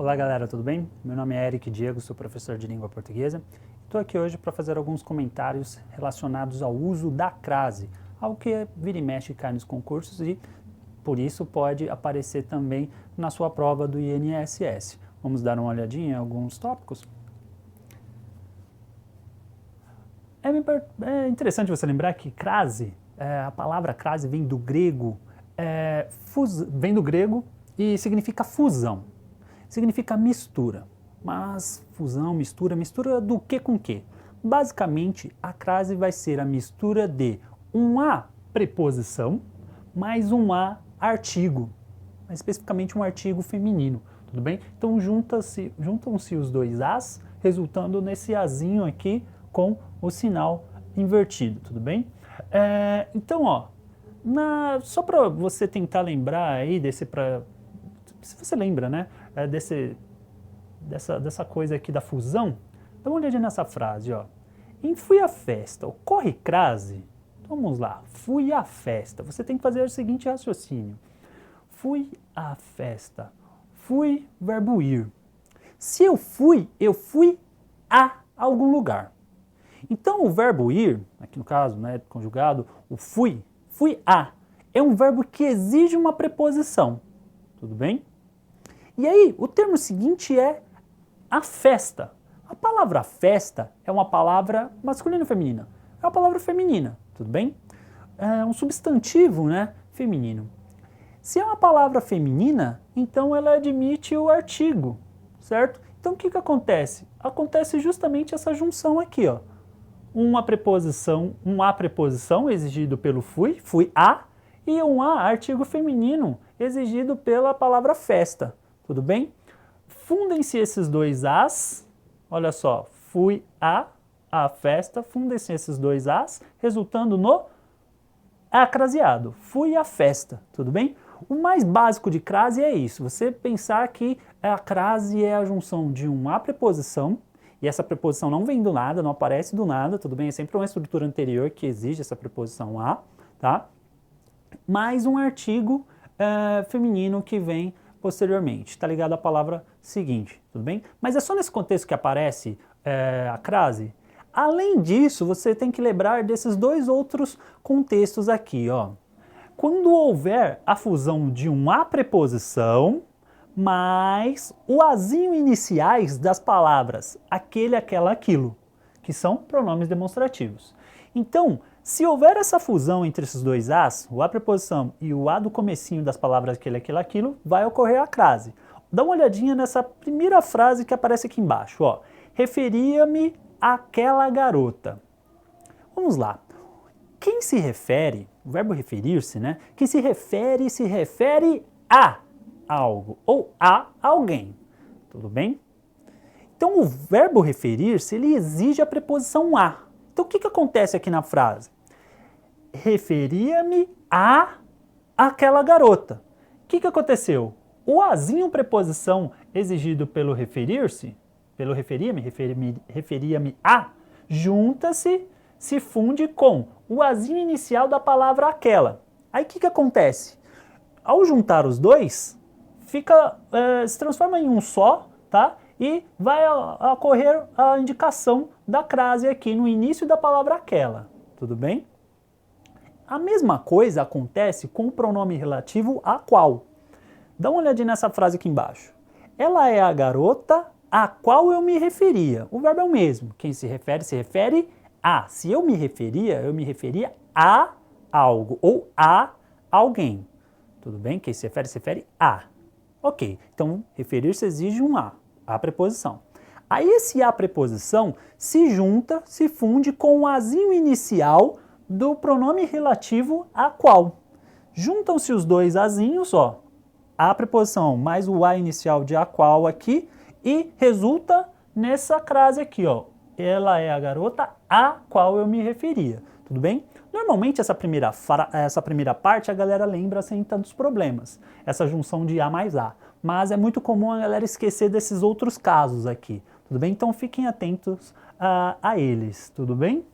Olá galera, tudo bem? Meu nome é Eric Diego, sou professor de língua portuguesa. Estou aqui hoje para fazer alguns comentários relacionados ao uso da crase, algo que vira e mexe cai nos concursos e por isso pode aparecer também na sua prova do INSS. Vamos dar uma olhadinha em alguns tópicos? É interessante você lembrar que crase, a palavra crase vem do grego, e significa fusão. Significa mistura, mas fusão, mistura do que com que? Basicamente, a crase vai ser a mistura de um a preposição mais um a artigo, mais especificamente um artigo feminino, tudo bem? Então juntam-se os dois as, resultando nesse azinho aqui com o sinal invertido, tudo bem? Então, ó, só para você tentar lembrar aí se você lembra, né, dessa coisa aqui da fusão, dá uma olhadinha nessa frase, ó. Em fui à festa, ocorre crase? Vamos lá, fui à festa. Você tem que fazer o seguinte raciocínio. Fui à festa. Fui, verbo ir. Se eu fui a algum lugar. Então o verbo ir, aqui no caso, né, conjugado, o fui a, é um verbo que exige uma preposição. Tudo bem? E aí, o termo seguinte é a festa. A palavra festa é uma palavra masculina ou feminina? É uma palavra feminina, tudo bem? É um substantivo, né, feminino. Se é uma palavra feminina, então ela admite o artigo, certo? Então o que acontece? Acontece justamente essa junção aqui, ó. Uma preposição, um a preposição exigido pelo fui a, e um a artigo feminino exigido pela palavra festa, tudo bem? Fundem-se esses dois as, olha só, fui a festa, fundem-se esses dois as, resultando no acraseado, fui à festa, tudo bem? O mais básico de crase é isso, você pensar que a crase é a junção de um a preposição, e essa preposição não vem do nada, não aparece do nada, tudo bem? É sempre uma estrutura anterior que exige essa preposição a, tá? Mais um artigo feminino que vem posteriormente, está ligado à palavra seguinte, tudo bem? Mas é só nesse contexto que aparece a crase. Além disso, você tem que lembrar desses dois outros contextos aqui, ó. Quando houver a fusão de um a preposição mais o azinho iniciais das palavras aquele, aquela, aquilo, que são pronomes demonstrativos. Então, se houver essa fusão entre esses dois as, o a preposição e o a do comecinho das palavras aquele, aquele, aquilo, vai ocorrer a crase. Dá uma olhadinha nessa primeira frase que aparece aqui embaixo, ó. Referia-me àquela garota. Vamos lá. Quem se refere, o verbo referir-se, né? Quem se refere a algo ou a alguém. Tudo bem? Então o verbo referir-se, ele exige a preposição a. Então o que acontece aqui na frase? Referia-me a aquela garota. O que aconteceu? O azinho preposição exigido pelo referir-se, pelo referia-me a, junta-se, se funde com o azinho inicial da palavra aquela. Aí o que acontece? Ao juntar os dois, se transforma em um só, tá? E vai ocorrer a indicação da crase aqui no início da palavra aquela, tudo bem? A mesma coisa acontece com o pronome relativo a qual. Dá uma olhadinha nessa frase aqui embaixo. Ela é a garota a qual eu me referia. O verbo é o mesmo. Quem se refere a. Se eu me referia a algo ou a alguém. Tudo bem? Quem se refere a. Ok, então referir-se exige um a preposição. Aí esse a preposição se junta, se funde com o azinho inicial do pronome relativo a qual. Juntam-se os dois azinhos, ó, a preposição mais o a inicial de a qual aqui, e resulta nessa crase aqui, ó. Ela é a garota a qual eu me referia, tudo bem? Normalmente essa primeira parte a galera lembra sem tantos problemas, essa junção de a mais a. Mas é muito comum a galera esquecer desses outros casos aqui, tudo bem? Então fiquem atentos a eles, tudo bem?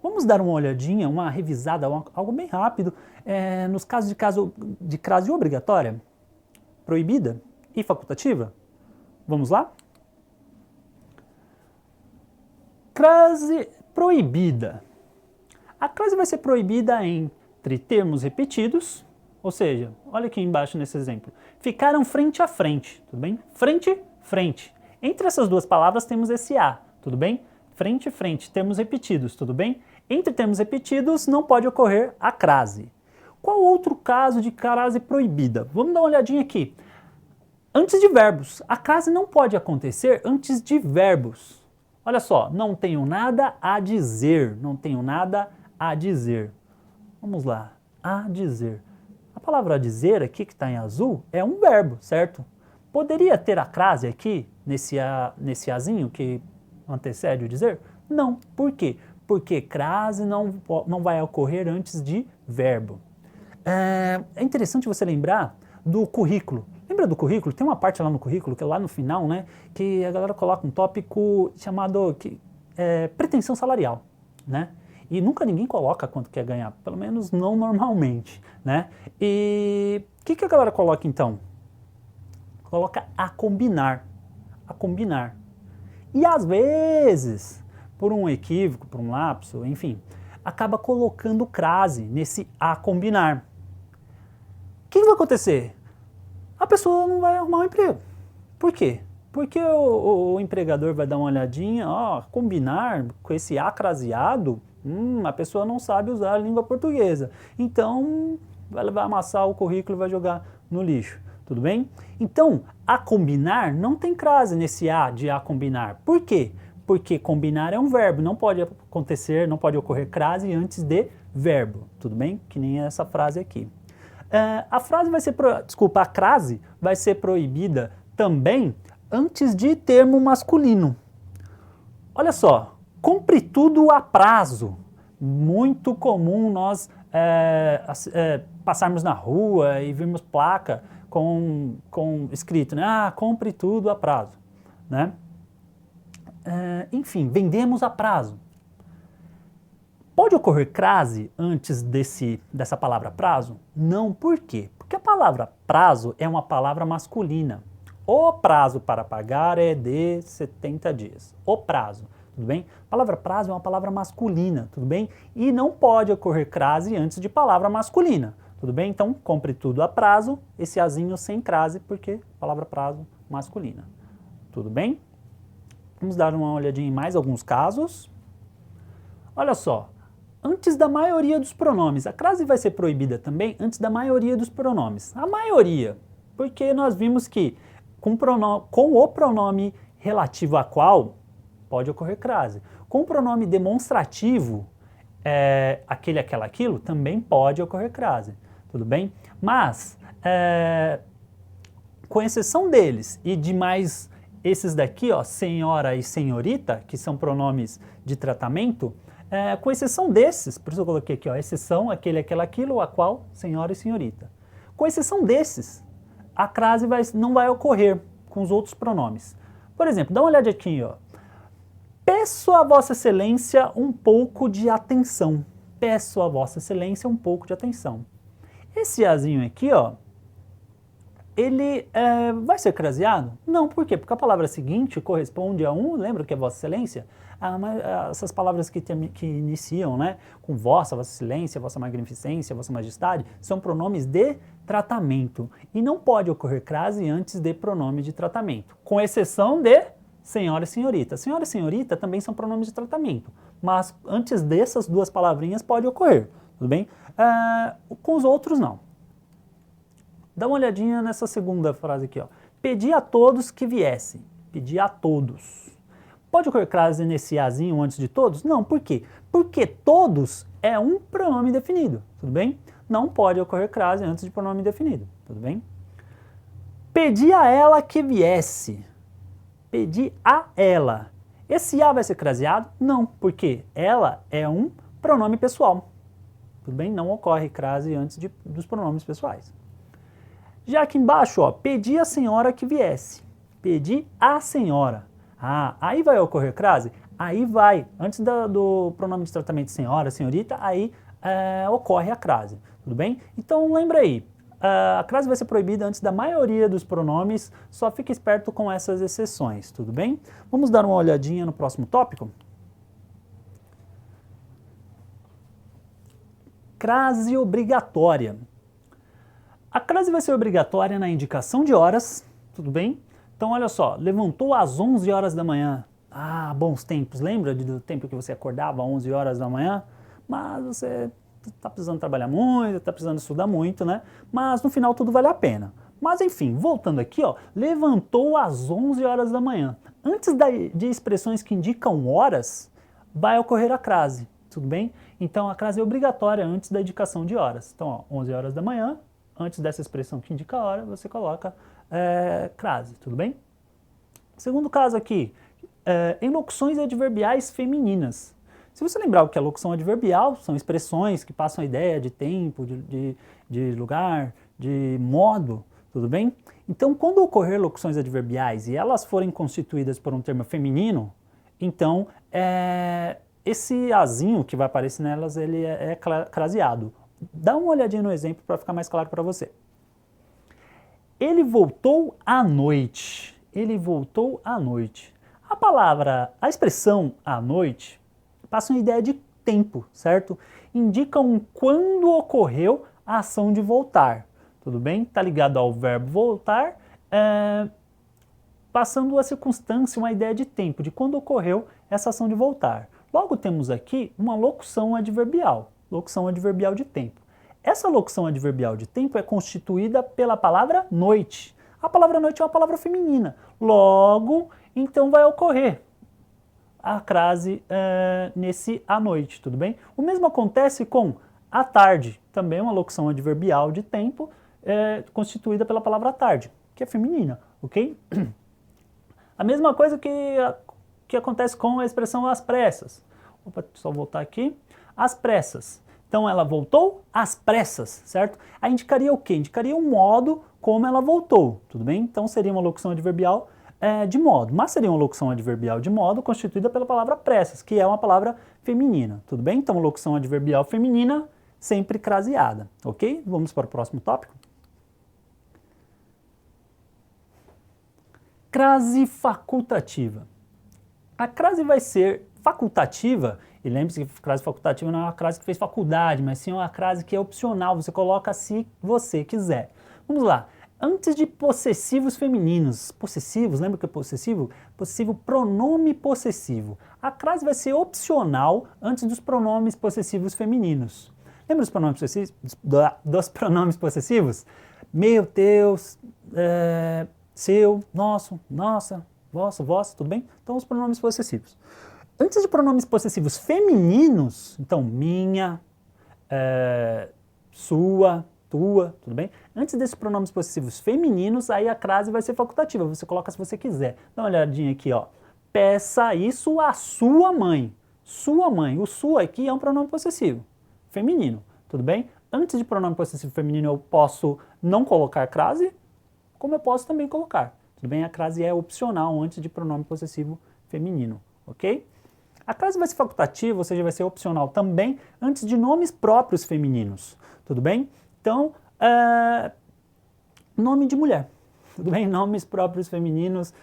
Vamos dar uma olhadinha, uma revisada, algo bem rápido, nos casos de crase obrigatória, proibida, e facultativa? Vamos lá? Crase proibida. A crase vai ser proibida entre termos repetidos, ou seja, olha aqui embaixo nesse exemplo, ficaram frente a frente, tudo bem? Frente, frente. Entre essas duas palavras temos esse A, tudo bem? Frente, frente, termos repetidos, tudo bem? Entre termos repetidos não pode ocorrer a crase. Qual outro caso de crase proibida? Vamos dar uma olhadinha aqui. Antes de verbos. A crase não pode acontecer antes de verbos. Olha só, não tenho nada a dizer, não tenho nada a dizer. Vamos lá, a dizer. A palavra a dizer aqui, que está em azul, é um verbo, certo? Poderia ter a crase aqui, nesse azinho que antecede o dizer? Não. Por quê? Porque crase não vai ocorrer antes de verbo. É interessante você lembrar do currículo. Lembra do currículo? Tem uma parte lá no currículo, que é lá no final, né? Que a galera coloca um tópico chamado pretensão salarial, né? E nunca ninguém coloca quanto quer ganhar, pelo menos não normalmente, né? E o que a galera coloca então? Coloca a combinar. A combinar. E às vezes, por um equívoco, por um lapso, enfim, acaba colocando crase nesse a combinar. O que vai acontecer? A pessoa não vai arrumar um emprego. Por quê? Porque o empregador vai dar uma olhadinha, ó, combinar com esse a craseado, a pessoa não sabe usar a língua portuguesa. Então, vai amassar o currículo e vai jogar no lixo. Tudo bem? Então, a combinar não tem crase nesse a de a combinar. Por quê? Porque combinar é um verbo, não pode acontecer, não pode ocorrer crase antes de verbo. Tudo bem? Que nem essa frase aqui. A crase vai ser proibida também antes de termo masculino. Olha só, cumpre tudo a prazo. Muito comum nós passarmos na rua e virmos placa com escrito, né? Ah, compre tudo a prazo, né? Enfim, vendemos a prazo. Pode ocorrer crase antes dessa palavra prazo? Não, por quê? Porque a palavra prazo é uma palavra masculina. O prazo para pagar é de 70 dias. O prazo, tudo bem? A palavra prazo é uma palavra masculina, tudo bem? E não pode ocorrer crase antes de palavra masculina, tudo bem? Então, compre tudo a prazo, esse azinho sem crase, porque palavra prazo masculina. Tudo bem? Vamos dar uma olhadinha em mais alguns casos. Olha só. Antes da maioria dos pronomes. A crase vai ser proibida também antes da maioria dos pronomes. A maioria, porque nós vimos que com o pronome relativo a qual pode ocorrer crase. Com o pronome demonstrativo, aquele, aquela, aquilo, também pode ocorrer crase. Tudo bem? Mas, com exceção deles e de mais esses daqui, ó, senhora e senhorita, que são pronomes de tratamento, com exceção desses, por isso eu coloquei aqui, ó, exceção, aquele, aquela, aquilo, a qual, senhora e senhorita. Com exceção desses, a crase não vai ocorrer com os outros pronomes. Por exemplo, dá uma olhada aqui, ó. Peço a Vossa Excelência um pouco de atenção. Peço a Vossa Excelência um pouco de atenção. Esse azinho aqui, ó, ele vai ser craseado? Não, por quê? Porque a palavra seguinte corresponde a lembra que é Vossa Excelência? Essas palavras que iniciam, né, com Vossa Excelência, Vossa Magnificência, Vossa Majestade, são pronomes de tratamento. E não pode ocorrer crase antes de pronome de tratamento, com exceção de senhora e senhorita. Senhora e senhorita também são pronomes de tratamento, mas antes dessas duas palavrinhas pode ocorrer, tudo bem? Com os outros não. Dá uma olhadinha nessa segunda frase aqui, ó. Pedi a todos que viessem. Pedi a todos. Pode ocorrer crase nesse azinho antes de todos? Não, por quê? Porque todos é um pronome definido, tudo bem? Não pode ocorrer crase antes de pronome definido, tudo bem? Pedi a ela que viesse. Pedi a ela. Esse a vai ser craseado? Não, porque ela é um pronome pessoal, tudo bem? Não ocorre crase antes dos pronomes pessoais. Já aqui embaixo, ó, pedi a senhora que viesse. Pedi a senhora. Aí vai ocorrer crase? Aí vai. Antes do pronome de tratamento senhora, senhorita, aí ocorre a crase. Tudo bem? Então lembra aí. a crase vai ser proibida antes da maioria dos pronomes, só fique esperto com essas exceções, tudo bem? Vamos dar uma olhadinha no próximo tópico? Crase obrigatória. A crase vai ser obrigatória na indicação de horas, tudo bem? Então olha só, levantou às 11 horas da manhã. Ah, bons tempos, lembra do tempo que você acordava às 11 horas da manhã? Mas você está precisando trabalhar muito, está precisando estudar muito, né? Mas no final tudo vale a pena. Mas enfim, voltando aqui, ó, levantou às 11 horas da manhã. Antes de expressões que indicam horas, vai ocorrer a crase, tudo bem? Então a crase é obrigatória antes da indicação de horas. Então, ó, 11 horas da manhã, antes dessa expressão que indica a hora, você coloca crase, tudo bem? Segundo caso aqui, em locuções adverbiais femininas. Se você lembrar o que é locução adverbial, são expressões que passam a ideia de tempo, de lugar, de modo, tudo bem? Então, quando ocorrer locuções adverbiais e elas forem constituídas por um termo feminino, então esse azinho que vai aparecer nelas, ele é craseado. Dá uma olhadinha no exemplo para ficar mais claro para você. Ele voltou à noite. Ele voltou à noite. A expressão à noite passa uma ideia de tempo, certo? Indicam quando ocorreu a ação de voltar, tudo bem? Está ligado ao verbo voltar, passando a circunstância, uma ideia de tempo, de quando ocorreu essa ação de voltar. Logo temos aqui uma locução adverbial de tempo. Essa locução adverbial de tempo é constituída pela palavra noite. A palavra noite é uma palavra feminina. Logo, então vai ocorrer a crase nesse à noite, tudo bem? O mesmo acontece com à tarde, também é uma locução adverbial de tempo constituída pela palavra tarde, que é feminina, ok? A mesma coisa que acontece com a expressão às pressas. Opa, só voltar aqui. Às pressas. Então ela voltou às pressas, certo? Aí indicaria o quê? Indicaria o modo como ela voltou, tudo bem? Então seria uma locução adverbial de modo, mas seria uma locução adverbial de modo constituída pela palavra pressas, que é uma palavra feminina, tudo bem? Então locução adverbial feminina sempre craseada, ok? Vamos para o próximo tópico. Crase facultativa. A crase vai ser facultativa, e lembre-se que crase facultativa não é uma crase que fez faculdade, mas sim uma crase que é opcional, você coloca se você quiser. Vamos lá. Antes de possessivos femininos, possessivos, lembra o que é possessivo? Possessivo, pronome possessivo. A crase vai ser opcional antes dos pronomes possessivos femininos. Lembra dos pronomes possessivos? Dos pronomes possessivos? Meu, teus, seu, nosso, nossa, vosso, vossa, tudo bem? Então os pronomes possessivos. Antes de pronomes possessivos femininos, então minha, sua, tua, tudo bem? Antes desses pronomes possessivos femininos, aí a crase vai ser facultativa, você coloca se você quiser. Dá uma olhadinha aqui, ó. Peça isso à sua mãe. Sua mãe. O sua aqui é um pronome possessivo, feminino, tudo bem? Antes de pronome possessivo feminino eu posso não colocar crase, como eu posso também colocar. Tudo bem? A crase é opcional antes de pronome possessivo feminino, ok? A crase vai ser facultativa, ou seja, vai ser opcional também antes de nomes próprios femininos, tudo bem? Então, nome de mulher, tudo bem? Nomes próprios femininos,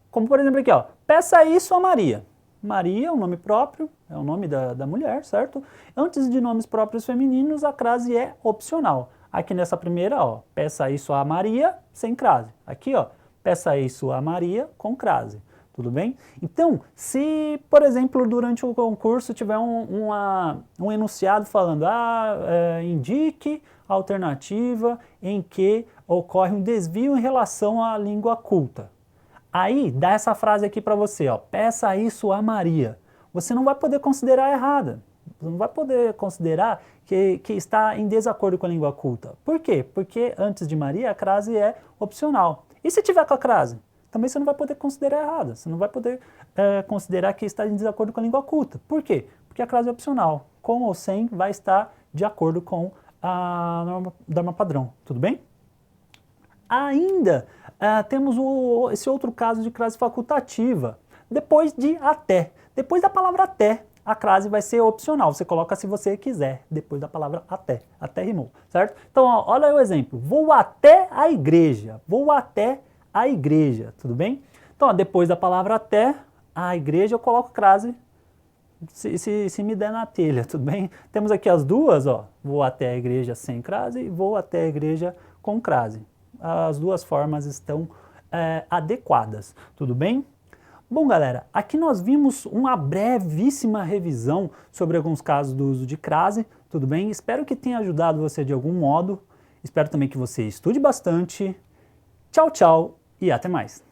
como por exemplo aqui, ó, peça isso a Maria. Maria é um nome próprio, é o nome da mulher, certo? Antes de nomes próprios femininos, a crase é opcional. Aqui nessa primeira, ó, peça isso a Maria, sem crase. Aqui, ó, peça isso a Maria, com crase. Tudo bem? Então, se, por exemplo, durante o concurso tiver um enunciado falando indique a alternativa em que ocorre um desvio em relação à língua culta. Aí, dá essa frase aqui para você, ó, peça isso a Maria. Você não vai poder considerar errada. Você não vai poder considerar que está em desacordo com a língua culta. Por quê? Porque antes de Maria, a crase é opcional. E se tiver com a crase? Também você não vai poder considerar errada, você não vai poder considerar que está em desacordo com a língua culta. Por quê? Porque a crase é opcional, com ou sem vai estar de acordo com a norma padrão, tudo bem? Ainda temos esse outro caso de crase facultativa, depois de até. Depois da palavra a crase vai ser opcional, você coloca se você quiser, depois da palavra até rimou, certo? Então, ó, olha aí o exemplo, vou até a igreja, tudo bem? Então, ó, depois da palavra até a igreja, eu coloco crase, se me der na telha, tudo bem? Temos aqui as duas, ó, vou até a igreja sem crase e vou até a igreja com crase. As duas formas estão adequadas, tudo bem? Bom, galera, aqui nós vimos uma brevíssima revisão sobre alguns casos do uso de crase, tudo bem? Espero que tenha ajudado você de algum modo, espero também que você estude bastante. Tchau, tchau e até mais!